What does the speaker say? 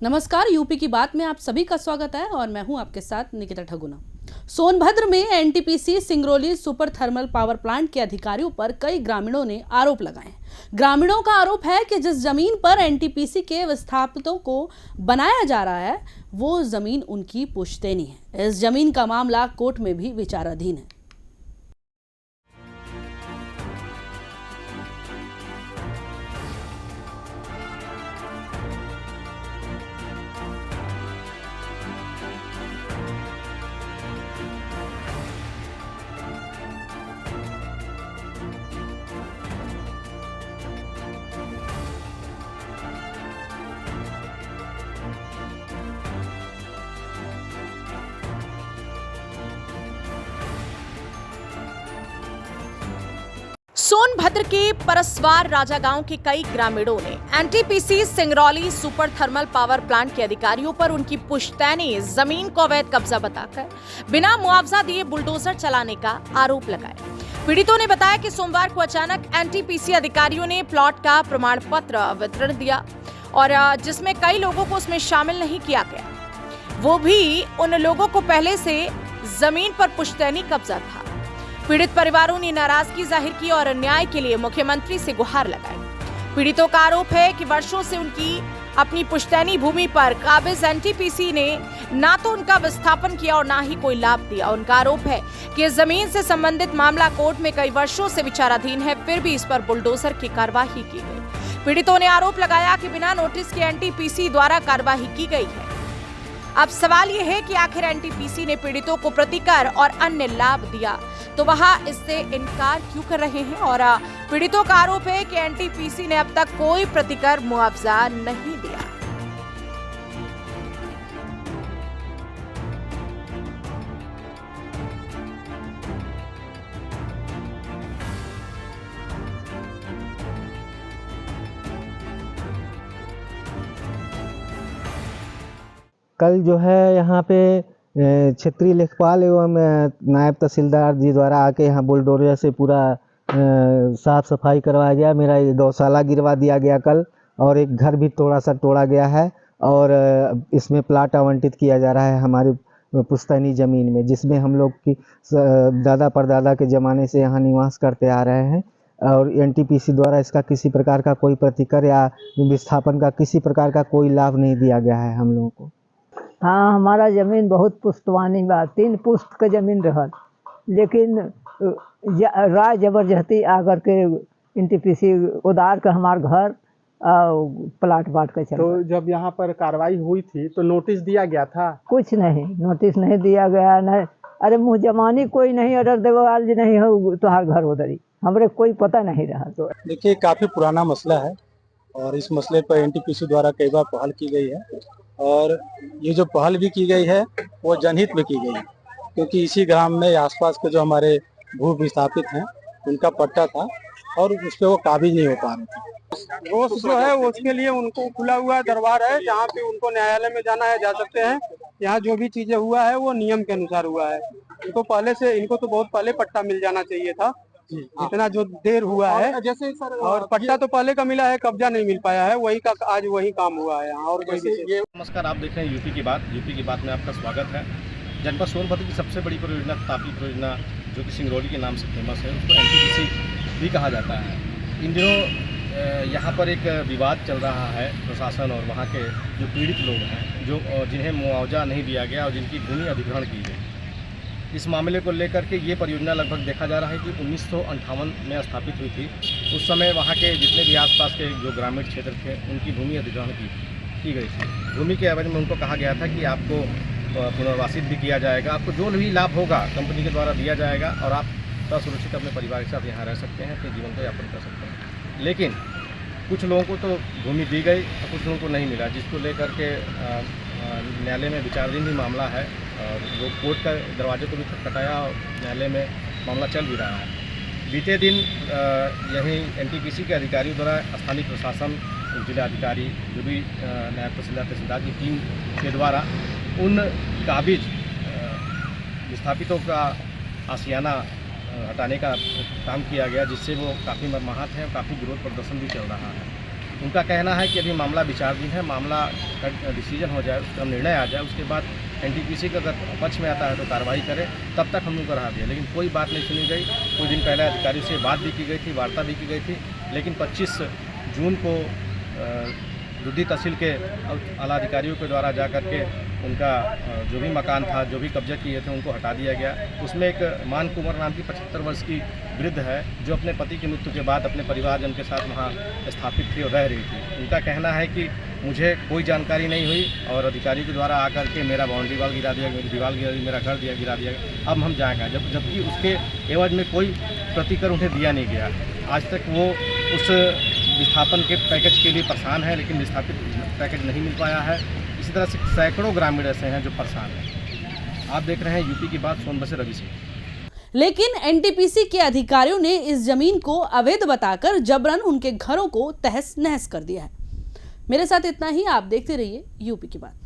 नमस्कार, यूपी की बात में आप सभी का स्वागत है और मैं हूं आपके साथ निकिता ठगुना। सोनभद्र में NTPC Singrauli super thermal power plant के अधिकारियों पर कई ग्रामीणों ने आरोप लगाए। ग्रामीणों का आरोप है कि जिस जमीन पर एनटीपीसी के विस्थापितों को बनाया जा रहा है वो जमीन उनकी पुश्तैनी है। इस जमीन का मामला कोर्ट में भी विचाराधीन है। सोनभद्र के परसवार राजा गांव के कई ग्रामीणों ने NTPC Singrauli super thermal power plant के अधिकारियों पर उनकी पुश्तैनी जमीन को अवैध कब्जा बताकर बिना मुआवजा दिए बुलडोजर चलाने का आरोप लगाया। पीड़ितों ने बताया कि सोमवार को अचानक एनटीपीसी अधिकारियों ने प्लॉट का प्रमाण पत्र वितरण दिया और जिसमें कई लोगों को उसमें शामिल नहीं किया गया, वो भी उन लोगों को पहले से जमीन पर पुश्तैनी कब्जा था। पीड़ित परिवारों ने नाराजगी जाहिर की और न्याय के लिए मुख्यमंत्री से गुहार लगाई। पीड़ितों का आरोप है कि वर्षों से उनकी अपनी पुश्तैनी भूमि पर काबिज एनटीपीसी ने ना तो उनका विस्थापन किया और ना ही कोई लाभ दिया। उनका आरोप है कि इस जमीन से संबंधित मामला कोर्ट में कई वर्षों से विचाराधीन है, फिर भी इस पर बुलडोजर की कार्रवाई की गई। पीड़ितों ने आरोप लगाया कि बिना नोटिस के एनटीपीसी द्वारा कार्रवाई की गई है। अब सवाल यह है कि आखिर एनटीपीसी ने पीड़ितों को प्रतिकर और अन्य लाभ दिया तो वह इससे इनकार क्यों कर रहे हैं। और पीड़ितों का आरोप है कि एनटीपीसी ने अब तक कोई प्रतिकर मुआवजा नहीं दिया। कल जो है यहाँ पे क्षेत्रीय लेखपाल एवं नायब तहसीलदार जी द्वारा आके यहाँ बुलडोजर से पूरा साफ सफाई करवाया गया। मेरा ये गौशाला गिरवा दिया गया कल, और एक घर भी थोड़ा सा तोड़ा गया है और इसमें प्लाट आवंटित किया जा रहा है हमारी पुश्तैनी ज़मीन में, जिसमें हम लोग की दादा परदादा के ज़माने से यहाँ निवास करते आ रहे हैं। और एनटीपीसी द्वारा इसका किसी प्रकार का कोई प्रतिकर या विस्थापन का किसी प्रकार का कोई लाभ नहीं दिया गया है हम लोगों को। हाँ, हमारा जमीन बहुत पुश्तवानी बा, 3 पुश्त का जमीन रहल, लेकिन राय जबरदस्ती आकर के एनटीपीसी उधार का हमार घर प्लाट बाट के चला। तो जब यहाँ पर कार्रवाई हुई थी तो नोटिस दिया गया था? कुछ नहीं, नोटिस नहीं दिया गया। नहीं, अरे मुँह जमानी कोई नहीं, ऑर्डर देवाल जी नहीं हो तो हर घर उधरी, हमरे कोई पता नहीं रहा। तो देखिए, काफ़ी पुराना मसला है और इस मसले पर एनटीपीसी द्वारा कई बार पहल की गई है, और ये जो पहल भी की गई है वो जनहित में की गई है, क्योंकि इसी ग्राम में आसपास के जो हमारे भू विस्थापित हैं उनका पट्टा था और उस पर वो काबिज नहीं हो पा रहे थे। रोष जो है उसके लिए उनको खुला हुआ दरबार है, जहाँ पे उनको न्यायालय में जाना है जा सकते हैं। यहाँ जो भी चीजें हुआ है वो नियम के अनुसार हुआ है। इनको तो बहुत पहले पट्टा मिल जाना चाहिए था, इतना जो देर हुआ है। जैसे सर, और पट्टा तो पहले का मिला है, कब्जा नहीं मिल पाया है, वही का आज वही काम हुआ है यहाँ। और ये नमस्कार, आप देख रहे हैं यूपी की बात में आपका स्वागत है। जनपद सोनभद्र की सबसे बड़ी परियोजना तापी परियोजना, जो कि सिंगरौली के नाम से फेमस है, उसको एनटीपीसी भी कहा जाता है। इन दिनों यहाँ पर एक विवाद चल रहा है प्रशासन और वहाँ के जो पीड़ित लोग हैं, जिन्हें मुआवजा नहीं दिया गया और जिनकी भूमि अधिग्रहण की गई। इस मामले को लेकर के ये परियोजना लगभग देखा जा रहा है कि 1958 में स्थापित हुई थी। उस समय वहाँ के जितने भी आसपास के जो ग्रामीण क्षेत्र थे उनकी भूमि अधिग्रहण की गई थी। भूमि के एवज में उनको कहा गया था कि आपको पुनर्वासित भी किया जाएगा, आपको जो भी लाभ होगा कंपनी के द्वारा दिया जाएगा और आप सुरक्षित अपने परिवार के साथ यहाँ रह सकते हैं, अपने जीवन को यापन कर सकते हैं। लेकिन कुछ लोगों को तो भूमि दी गई और कुछ लोगों को नहीं मिला, जिसको लेकर के न्यायालय में विचाराधीन भी मामला है और वो कोर्ट का दरवाजे को भी खटखटाया और न्यायालय में मामला चल भी रहा है। बीते दिन यहीं एनटीपीसी के अधिकारियों द्वारा स्थानीय प्रशासन, जिलाधिकारी, जो भी नायब तहसीलदार की टीम के द्वारा उन काबिज विस्थापितों का आशियाना हटाने का काम किया गया, जिससे वो काफ़ी मर्माहत है और काफ़ी विरोध प्रदर्शन भी चल रहा है। उनका कहना है कि अभी मामला विचाराधीन है, मामला का डिसीजन हो जाए, उसका निर्णय आ जाए, उसके बाद एनटीपीसी का अगर पक्ष में आता है तो कार्रवाई करे, तब तक हम उनको रहा दिया। लेकिन कोई बात नहीं सुनी गई। कुछ दिन पहले अधिकारियों से बात भी की गई थी, वार्ता भी की गई थी, लेकिन 25 जून को दुधी तहसील के आला अधिकारियों के द्वारा जा कर के उनका जो भी मकान था, जो भी कब्जा किए थे, उनको हटा दिया गया। उसमें एक मान कुंवर नाम की 75 वर्ष की वृद्ध है, जो अपने पति की मृत्यु के बाद अपने परिवारजन के साथ वहाँ स्थापित थी और रह रही थी। उनका कहना है कि मुझे कोई जानकारी नहीं हुई और अधिकारी के द्वारा आकर के मेरा बाउंड्री वाल गिरा दिया, मेरी दीवार गिरा दी, मेरा घर गिरा दिया। अब हम जाएँगे, जबकि उसके एवज में कोई प्रतिकर उन्हें दिया नहीं गया। आज तक वो उस विस्थापन के पैकेज के लिए परेशान है, लेकिन विस्थापित पैकेज नहीं मिल पाया है। इसी तरह से सैकड़ों ग्रामीण ऐसे हैं जो परेशान हैं। आप देख रहे हैं यूपी की बात, सोनभद्र से रवि सिंह। लेकिन एनटीपीसी के अधिकारियों ने इस जमीन को अवैध बताकर जबरन उनके घरों को तहस नहस कर दिया है। मेरे साथ इतना ही। आप देखते रहिए यूपी की बात।